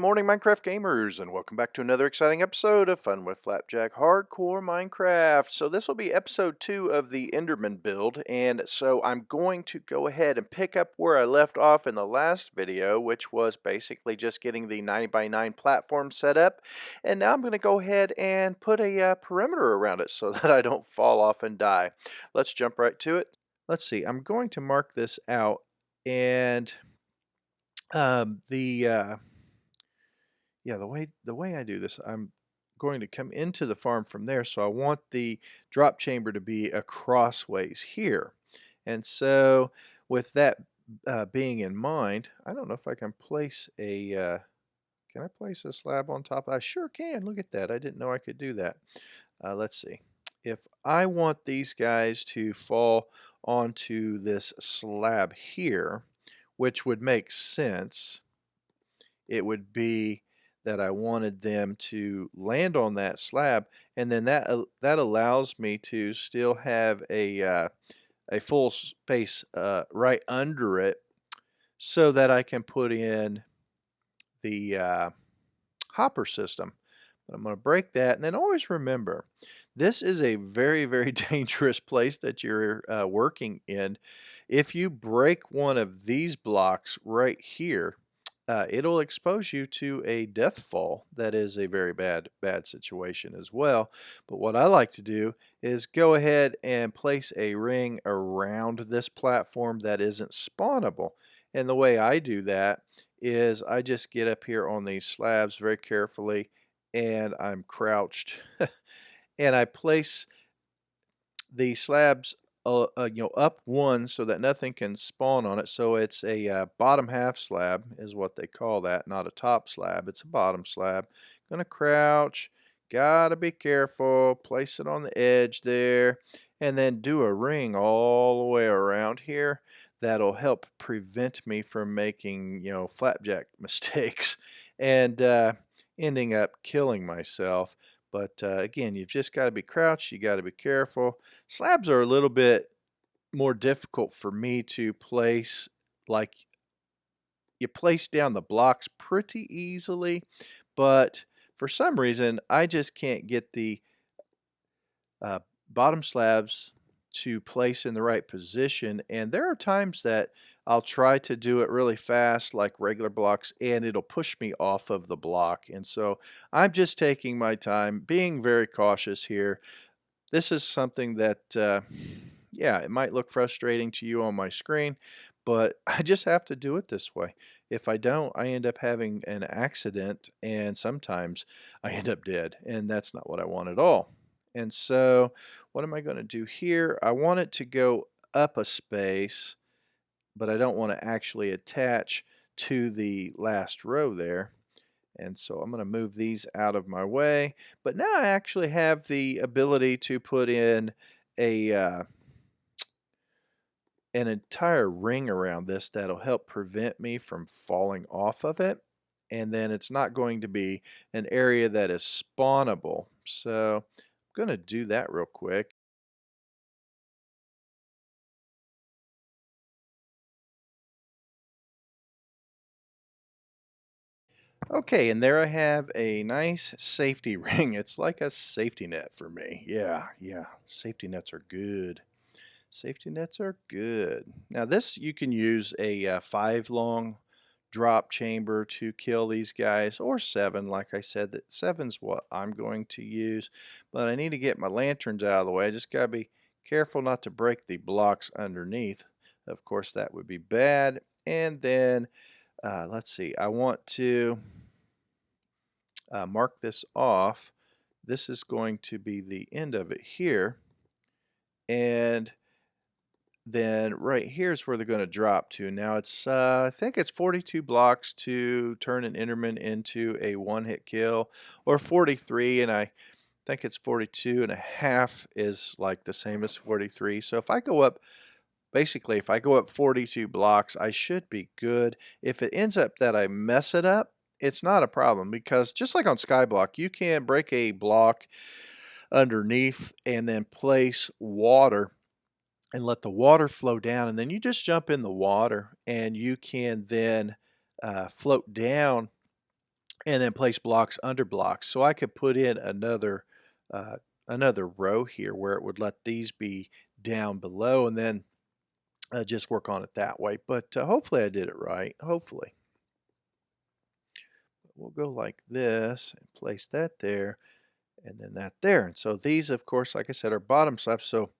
morning, Minecraft gamers, and welcome back to another exciting episode of Fun with FlapJack Hardcore Minecraft. So this will be episode 2 of the Enderman build, and so I'm going to go ahead and pick up where I left off in the last video, which was basically just getting the 9 by 9 platform set up. And now I'm going to go ahead and put a perimeter around it so that I don't fall off and die. Let's jump right to it. Let's see, I'm going to mark this out, and yeah, the way I do this, I'm going to come into the farm from there, so I want the drop chamber to be a crossways here. And so with that being in mind, I don't know if I can place can I place a slab on top? I sure can. Look at that. I didn't know I could do that. Let's see. If I want these guys to fall onto this slab here, which would make sense, it would be that I wanted them to land on that slab, and then that allows me to still have a full space right under it, so that I can put in the hopper system. But I'm going to break that, and then always remember, this is a very, very dangerous place that you're working in. If you break one of these blocks right here, it'll expose you to a death fall. That is a very bad situation as well. But what I like to do is go ahead and place a ring around this platform that isn't spawnable. And the way I do that is I just get up here on these slabs very carefully, and I'm crouched and I place the slabs up one so that nothing can spawn on it. So it's a bottom half slab is what they call that, not a top slab. It's a bottom slab. Gonna crouch, gotta be careful, place it on the edge there, and then do a ring all the way around here. That'll help prevent me from making FlapJack mistakes and ending up killing myself. But again, you've just got to be crouched, you got to be careful. Slabs are a little bit more difficult for me to place. Like, you place down the blocks pretty easily, but for some reason I just can't get the bottom slabs to place in the right position, and there are times that I'll try to do it really fast like regular blocks, and it'll push me off of the block. And so I'm just taking my time, being very cautious here. This is something that yeah, it might look frustrating to you on my screen, but I just have to do it this way. If I don't, I end up having an accident, and sometimes I end up dead, and that's not what I want at all. And so what am I going to do here? I want it to go up a space, but I don't want to actually attach to the last row there. And so I'm going to move these out of my way. But now I actually have the ability to put in an entire ring around this that'll help prevent me from falling off of it. And then it's not going to be an area that is spawnable. So I'm going to do that real quick. Okay, and there I have a nice safety ring. It's like a safety net for me. Yeah, safety nets are good. Safety nets are good. Now this, you can use a 5 long drop chamber to kill these guys, or 7. Like I said, that 7's what I'm going to use. But I need to get my lanterns out of the way. I just gotta be careful not to break the blocks underneath. Of course, that would be bad. And then let's see, I want to mark this off. This is going to be the end of it here, and then right here is where they're going to drop to. Now it's I think it's 42 blocks to turn an Enderman into a one-hit kill, or 43, and I think it's 42 and a half is like the same as 43. So if I go up, basically if I go up 42 blocks, I should be good. If it ends up that I mess it up, it's not a problem, because just like on Skyblock, you can break a block underneath and then place water and let the water flow down, and then you just jump in the water, and you can then float down and then place blocks under blocks. So I could put in uh, another row here where it would let these be down below, and then just work on it that way. But hopefully I did it right. Hopefully. We'll go like this and place that there and then that there. And so these, of course, like I said, are bottom slabs. So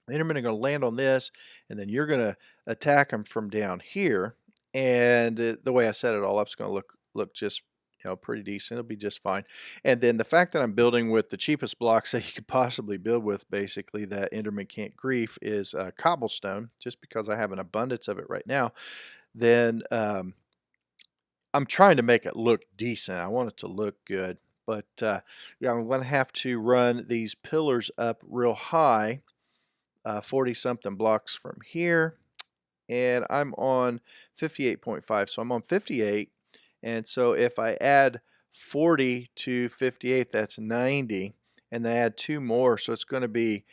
the Endermen are going to land on this, and then you're going to attack them from down here. And the way I set it all up is going to look just pretty decent. It'll be just fine. And then the fact that I'm building with the cheapest blocks that you could possibly build with, basically, that Enderman can't grief, is cobblestone, just because I have an abundance of it right now. Then I'm trying to make it look decent. I want it to look good. But yeah, I'm going to have to run these pillars up real high, 40 something blocks from here, and I'm on 58.5, so I'm on 58. And so if I add 40 to 58, that's 90, and I add two more, so it's going to be,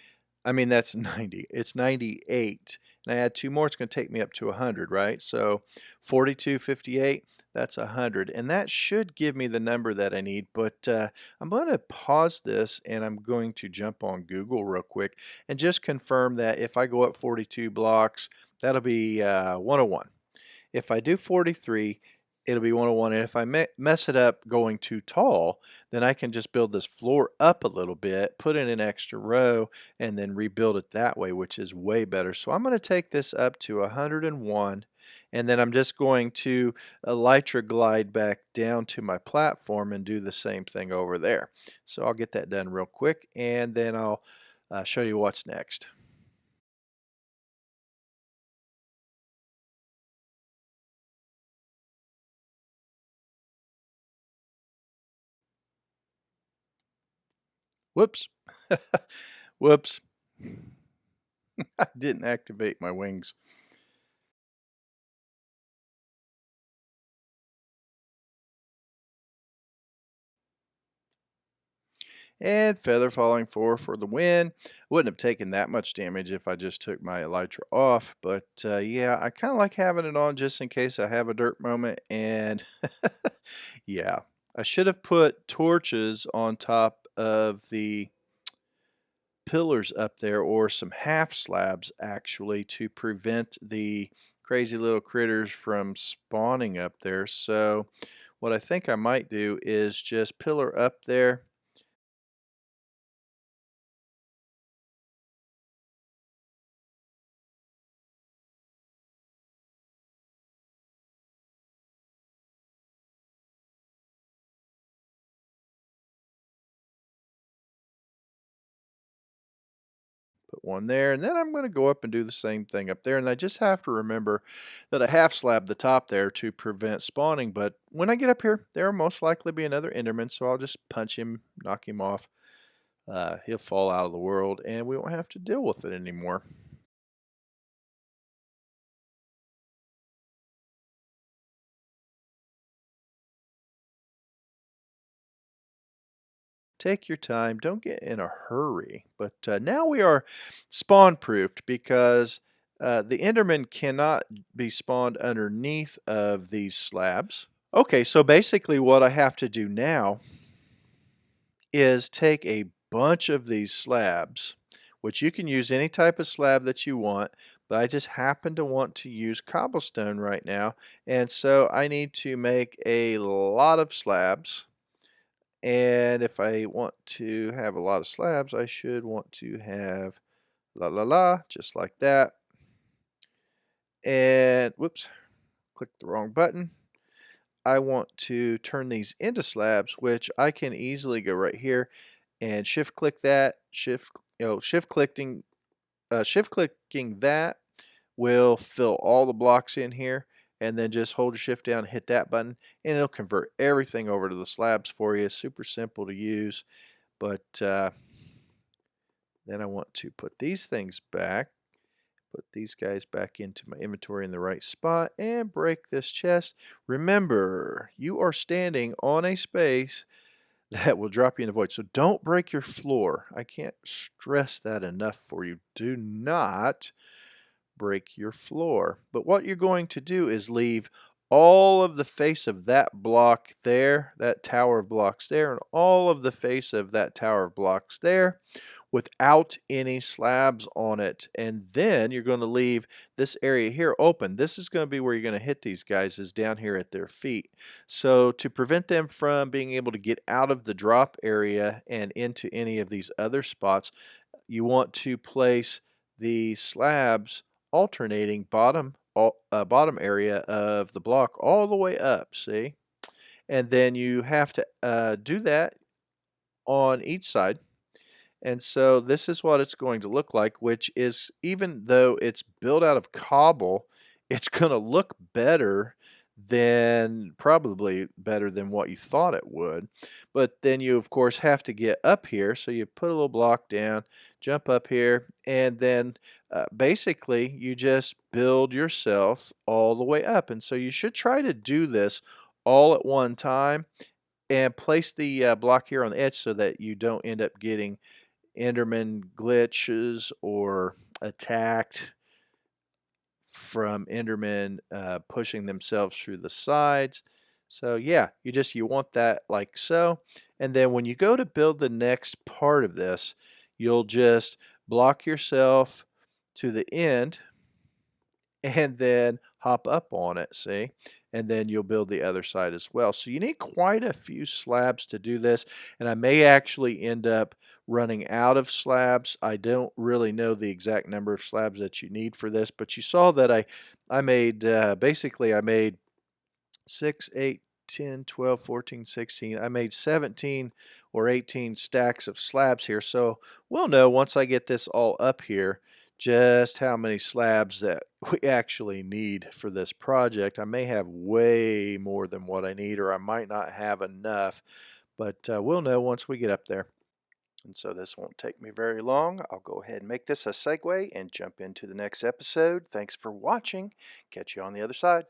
I mean, that's 90, it's 98, and I add two more, it's going to take me up to 100, right? So 42, 58, that's 100, and that should give me the number that I need. But I'm going to pause this, and I'm going to jump on Google real quick and just confirm that if I go up 42 blocks, that'll be 101. If I do 43, it'll be 101. And if I mess it up going too tall, then I can just build this floor up a little bit, put in an extra row, and then rebuild it that way, which is way better. So I'm going to take this up to 101, and then I'm just going to elytra glide back down to my platform and do the same thing over there. So I'll get that done real quick, and then I'll show you what's next. Whoops. Whoops. I didn't activate my wings. And feather falling 4 for the win. Wouldn't have taken that much damage if I just took my elytra off, but yeah, I kind of like having it on just in case I have a dirt moment. And yeah, I should have put torches on top of the pillars up there, or some half slabs actually, to prevent the crazy little critters from spawning up there. So what I think I might do is just pillar up there. Put one there, and then I'm going to go up and do the same thing up there. And I just have to remember that I half slab the top there to prevent spawning. But when I get up here, there will most likely be another Enderman, so I'll just punch him, knock him off. He'll fall out of the world, and we won't have to deal with it anymore. Take your time. Don't get in a hurry. But now we are spawn proofed, because the Enderman cannot be spawned underneath of these slabs. Okay, so basically what I have to do now is take a bunch of these slabs, which you can use any type of slab that you want, but I just happen to want to use cobblestone right now, and so I need to make a lot of slabs. And if I want to have a lot of slabs, I should want to have just like that. And whoops, clicked the wrong button. I want to turn these into slabs, which I can easily go right here and shift click that, shift clicking that will fill all the blocks in here, and then just hold your shift down and hit that button, and it'll convert everything over to the slabs for you. Super simple to use. But then I want to put these things back, put these guys back into my inventory in the right spot, and break this chest. Remember, you are standing on a space that will drop you in the void, so don't break your floor. I can't stress that enough for you. Do not break your floor. But what you're going to do is leave all of the face of that block there, that tower of blocks there, and all of the face of that tower of blocks there without any slabs on it. And then you're going to leave this area here open. This is going to be where you're going to hit these guys, is down here at their feet. So to prevent them from being able to get out of the drop area and into any of these other spots, you want to place the slabs alternating bottom area of the block all the way up, see? And then you have to do that on each side. And so this is what it's going to look like, which is, even though it's built out of cobble, it's going to look better than, probably better than what you thought it would. But then you, of course, have to get up here. So you put a little block down, jump up here, and then basically you just build yourself all the way up. And so you should try to do this all at one time and place the block here on the edge so that you don't end up getting Enderman glitches or attacked from Endermen pushing themselves through the sides. So yeah, you want that like so. And then when you go to build the next part of this, you'll just block yourself to the end and then hop up on it, see? And then you'll build the other side as well. So you need quite a few slabs to do this, and I may actually end up running out of slabs. I don't really know the exact number of slabs that you need for this, but you saw that I made, basically I made 6, 8, 10, 12, 14, 16. I made 17 or 18 stacks of slabs here. So we'll know once I get this all up here just how many slabs that we actually need for this project. I may have way more than what I need, or I might not have enough, but we'll know once we get up there. And so this won't take me very long. I'll go ahead and make this a segue and jump into the next episode. Thanks for watching. Catch you on the other side.